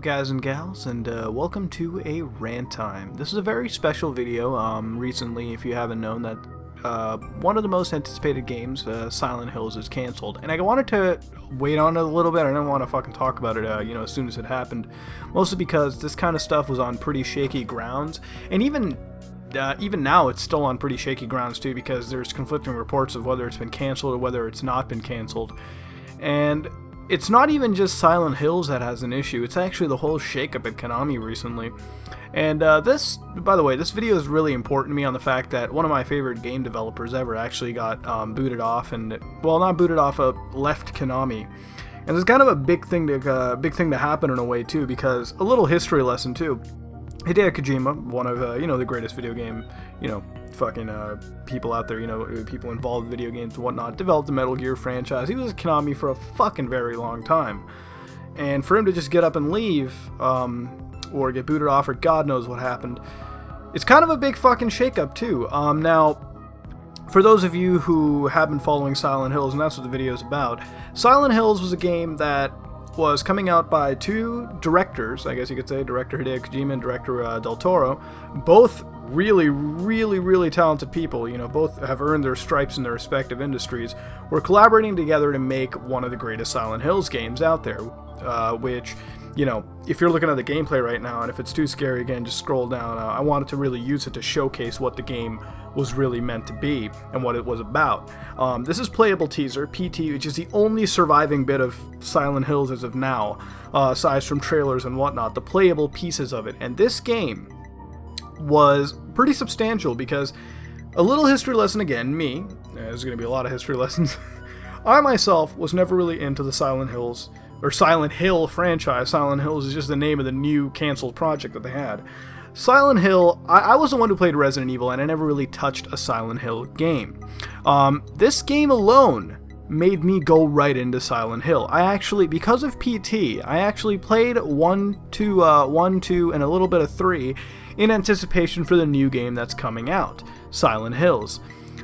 guys and gals, and welcome to a rant time. This is a very special video. Recently, if you haven't known, that one of the most anticipated games, Silent Hills, is canceled, and I wanted to wait on it a little bit. I didn't want to fucking talk about it, as soon as it happened, mostly because this kind of stuff was on pretty shaky grounds, and even now it's still on pretty shaky grounds too, because there's conflicting reports of whether it's been canceled or whether it's not been canceled, and it's not even just Silent Hills that has an issue, it's actually the whole shakeup at Konami recently. And this, by the way, this video is really important to me on the fact that one of my favorite game developers ever actually got booted off, and, well, not booted off, left Konami. And it's kind of a big thing to happen in a way too, because a little history lesson too. Hideo Kojima, one of the greatest video game, people out there, people involved in video games and whatnot, developed the Metal Gear franchise. He was at Konami for a fucking very long time, and for him to just get up and leave, or get booted off, or God knows what happened, it's kind of a big fucking shakeup too. Now, for those of you who have been following Silent Hills, and that's what the video is about, Silent Hills was a game that was coming out by two directors, I guess you could say, director Hideo Kojima and director Del Toro, both really talented people, both have earned their stripes in their respective industries, were collaborating together to make one of the greatest Silent Hills games out there, which, if you're looking at the gameplay right now, and if it's too scary, again, just scroll down. I wanted to really use it to showcase what the game was really meant to be and what it was about. This is playable teaser, PT, which is the only surviving bit of Silent Hills as of now, aside from trailers and whatnot, the playable pieces of it. And this game was pretty substantial because, a little history lesson again, there's going to be a lot of history lessons, I myself was never really into the Silent Hills, or Silent Hill franchise. Silent Hills is just the name of the new canceled project that they had. Silent Hill, I was the one who played Resident Evil, and I never really touched a Silent Hill game. This game alone made me go right into Silent Hill. I actually, because of PT, I actually played 1, 2, and a little bit of 3 in anticipation for the new game that's coming out, Silent Hills.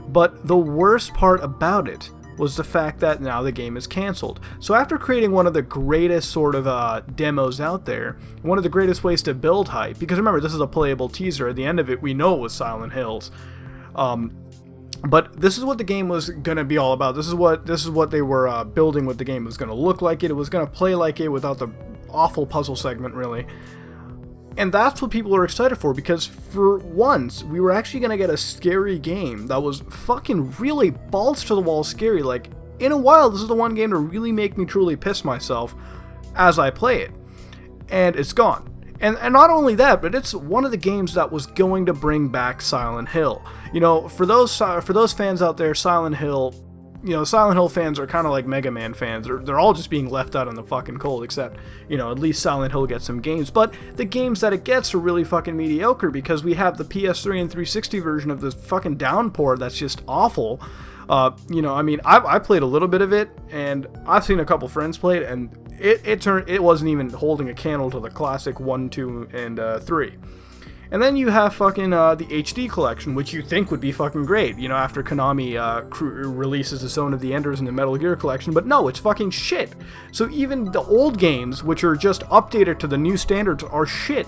But the worst part about it was the fact that now the game is canceled. So after creating one of the greatest sort of demos out there, one of the greatest ways to build hype, because remember, this is a playable teaser, at the end of it we know it was Silent Hills, but this is what the game was gonna be all about. This is what they were building what the game was gonna look like. It was gonna play like it without the awful puzzle segment, really. And that's what people are excited for, because for once, we were actually going to get a scary game that was fucking really balls to the wall scary. Like, in a while, this is the one game to really make me truly piss myself as I play it. And it's gone. And not only that, but it's one of the games that was going to bring back Silent Hill. For those fans out there, Silent Hill fans are kind of like Mega Man fans. They're all just being left out in the fucking cold, except, at least Silent Hill gets some games. But the games that it gets are really fucking mediocre, because we have the PS3 and 360 version of this fucking downpour that's just awful. I played a little bit of it, and I've seen a couple friends play it, and it wasn't even holding a candle to the classic 1, 2, and 3. And then you have fucking the HD collection, which you think would be fucking great, after Konami releases the Zone of the Enders and the Metal Gear collection, but no, it's fucking shit. So even the old games, which are just updated to the new standards, are shit.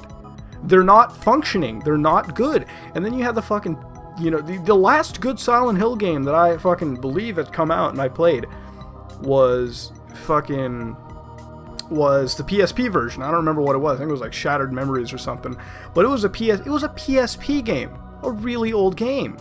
They're not functioning, they're not good. And then you have the fucking, the last good Silent Hill game that I fucking believe has come out and I played was the PSP version. I don't remember what it was. I think it was like Shattered Memories or something. But it was a PSP game. A really old game.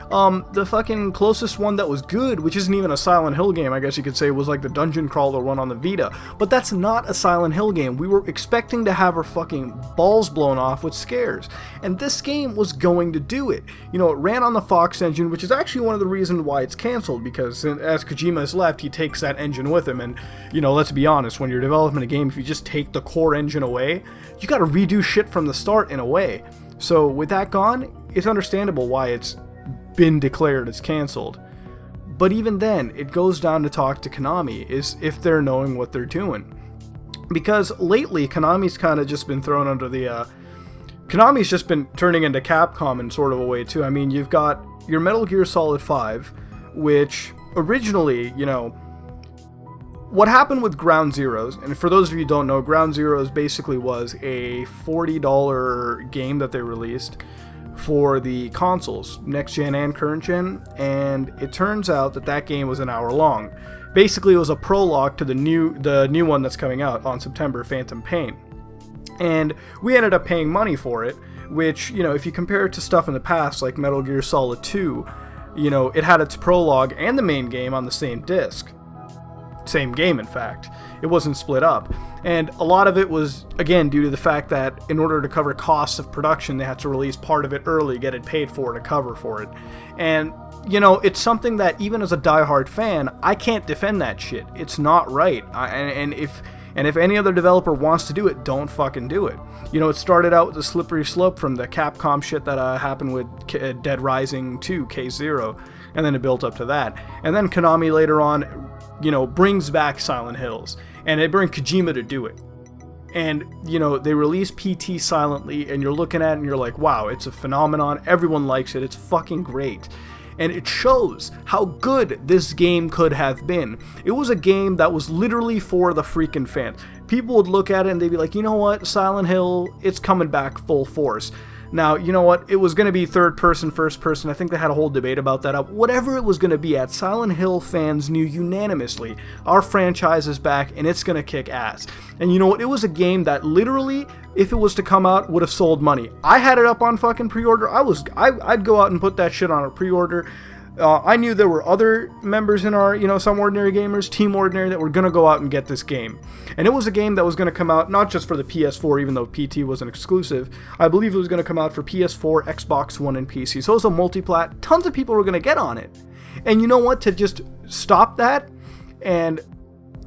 The fucking closest one that was good, which isn't even a Silent Hill game, I guess you could say, was like the Dungeon Crawler one on the Vita. But that's not a Silent Hill game. We were expecting to have our fucking balls blown off with scares. And this game was going to do it. It ran on the Fox engine, which is actually one of the reasons why it's canceled, because as Kojima has left, he takes that engine with him. And, let's be honest, when you're developing a game, if you just take the core engine away, you gotta redo shit from the start in a way. So with that gone, it's understandable why it's been declared as canceled. But even then, it goes down to talk to Konami, is if they're knowing what they're doing. Because lately, Konami's kind of just been thrown under the, Konami's just been turning into Capcom in sort of a way too. I mean, you've got your Metal Gear Solid 5, which originally, what happened with Ground Zeroes, and for those of you who don't know, Ground Zeroes basically was a $40 game that they released for the consoles, next gen and current gen, and it turns out that that game was an hour long. Basically, it was a prologue to the new one that's coming out on September, Phantom Pain. And we ended up paying money for it, which, you know, if you compare it to stuff in the past, like Metal Gear Solid 2, you know, it had its prologue and the main game on the same disc. Same game, in fact. It wasn't split up. And a lot of it was, again, due to the fact that in order to cover costs of production, they had to release part of it early, get it paid for to cover for it. And, you know, it's something that even as a diehard fan, I can't defend that shit. It's not right. And if any other developer wants to do it, don't fucking do it. You know, it started out with a slippery slope from the Capcom shit that happened with Dead Rising 2, Case Zero, and then it built up to that. And then Konami later on, you know, brings back Silent Hills, and they bring Kojima to do it. And, you know, they release PT silently, and you're looking at it and you're like, wow, it's a phenomenon, everyone likes it, it's fucking great. And it shows how good this game could have been. It was a game that was literally for the freaking fans. People would look at it and they'd be like, you know what, Silent Hill, it's coming back full force. Now, you know what, it was going to be third person, first person, I think they had a whole debate about that. Whatever it was going to be at, Silent Hill fans knew unanimously, our franchise is back and it's going to kick ass. And you know what, it was a game that literally, if it was to come out, would have sold money. I had it up on fucking pre-order. I'd go out and put that shit on a pre-order. I knew there were other members in our, you know, Some Ordinary Gamers, Team Ordinary, that were going to go out and get this game. And it was a game that was going to come out not just for the PS4, even though PT wasn't exclusive. I believe it was going to come out for PS4, Xbox One, and PC. So it was a multi-plat. Tons of people were going to get on it. And you know what? To just stop that and,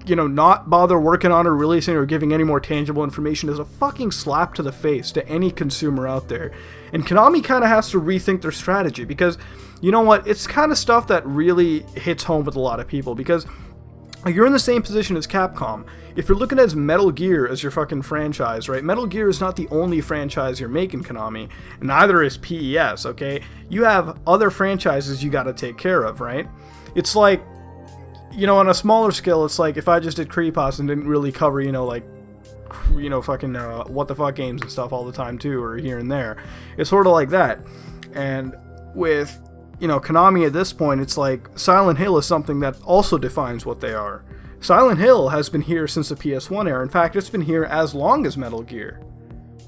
you know, not bother working on or releasing or giving any more tangible information is a fucking slap to the face to any consumer out there. And Konami kind of has to rethink their strategy because, you know what, it's kind of stuff that really hits home with a lot of people because you're in the same position as Capcom. If you're looking at Metal Gear as your fucking franchise, right? Metal Gear is not the only franchise you're making, Konami, and neither is PES, okay? You have other franchises you got to take care of, right? It's like, you know, on a smaller scale, it's like if I just did Creepypasta and didn't really cover, you know, like, you know, fucking what the fuck games and stuff all the time too, or here and there. It's sort of like that. And with, you know, Konami at this point, it's like Silent Hill is something that also defines what they are. Silent Hill has been here since the PS1 era. In fact, it's been here as long as Metal Gear.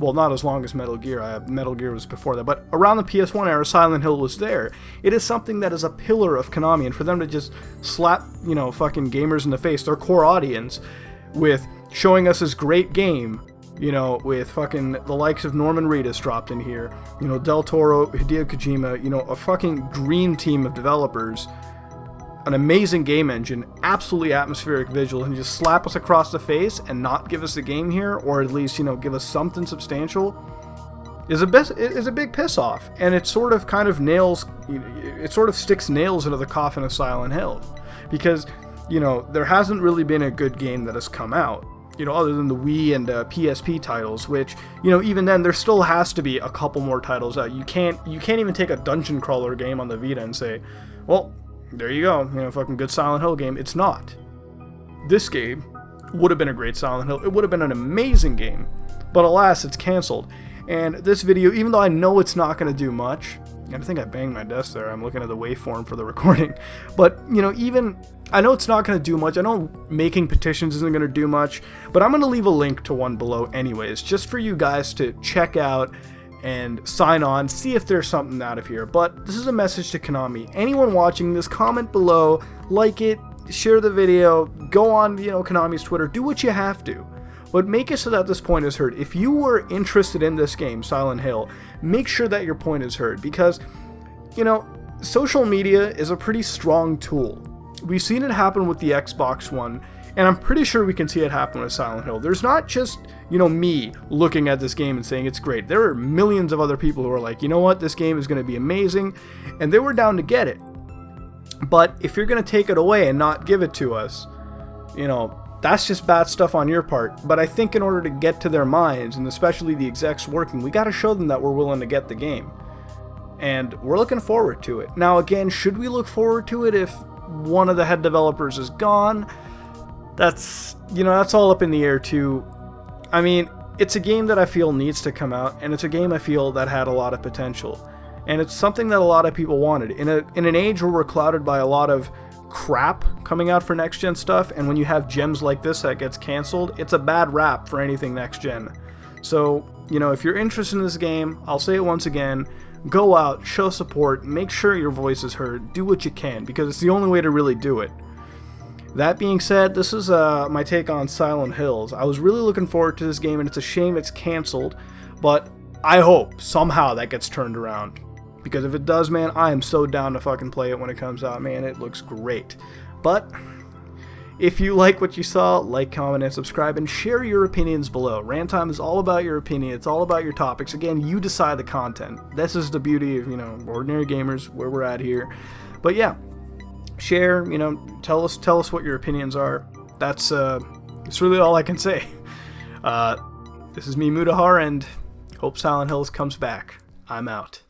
Well, not as long as Metal Gear. Metal Gear was before that. But around the PS1 era, Silent Hill was there. It is something that is a pillar of Konami. And for them to just slap, you know, fucking gamers in the face, their core audience, with showing us this great game, you know, with fucking the likes of Norman Reedus dropped in here, you know, Del Toro, Hideo Kojima, you know, a fucking dream team of developers, an amazing game engine, absolutely atmospheric visuals, and just slap us across the face and not give us the game here, or at least, you know, give us something substantial, is a big piss off. And it sort of kind of sticks nails into the coffin of Silent Hill, because, you know, there hasn't really been a good game that has come out, you know, other than the Wii and PSP titles, which, you know, even then there still has to be a couple more titles out. You can't even take a dungeon crawler game on the Vita and say, well, there you go, you know, fucking good Silent Hill game. It's not. This game would have been a great Silent Hill. It would have been an amazing game, but alas, it's canceled. And this video, even though I know it's not going to do much, and I think I banged my desk there, I'm looking at the waveform for the recording, but, you know, even, I know it's not going to do much, I know making petitions isn't going to do much, but I'm going to leave a link to one below anyways, just for you guys to check out and sign on, see if there's something out of here. But this is a message to Konami. Anyone watching this, comment below, like it, share the video, go on, you know, Konami's Twitter, do what you have to. But make it so that this point is heard. If you were interested in this game, Silent Hill, make sure that your point is heard, because, you know, social media is a pretty strong tool. We've seen it happen with the Xbox One, and I'm pretty sure we can see it happen with Silent Hill. There's not just, you know, me looking at this game and saying it's great. There are millions of other people who are like, you know what, this game is going to be amazing, and they were down to get it. But if you're going to take it away and not give it to us, you know, that's just bad stuff on your part. But I think in order to get to their minds, and especially the execs working, we got to show them that we're willing to get the game. And we're looking forward to it. Now again, should we look forward to it if one of the head developers is gone? that's all up in the air too. I mean, it's a game that I feel needs to come out, and it's a game I feel that had a lot of potential. And it's something that a lot of people wanted. In an age where we're clouded by a lot of crap coming out for next gen stuff, and when you have gems like this that gets canceled, it's a bad rap for anything next gen. So, if you're interested in this game, I'll say it once again, go out, show support, make sure your voice is heard, do what you can, because it's the only way to really do it. That being said, this is my take on Silent Hills. I was really looking forward to this game, and it's a shame it's canceled, but I hope somehow that gets turned around. Because if it does, man, I am so down to fucking play it when it comes out, man. It looks great. But if you like what you saw, like, comment, and subscribe, and share your opinions below. Rant Time is all about your opinion. It's all about your topics. Again, you decide the content. This is the beauty of, ordinary gamers, where we're at here. But yeah, share, tell us what your opinions are. That's really all I can say. This is me, Mudahar, and hope Silent Hills comes back. I'm out.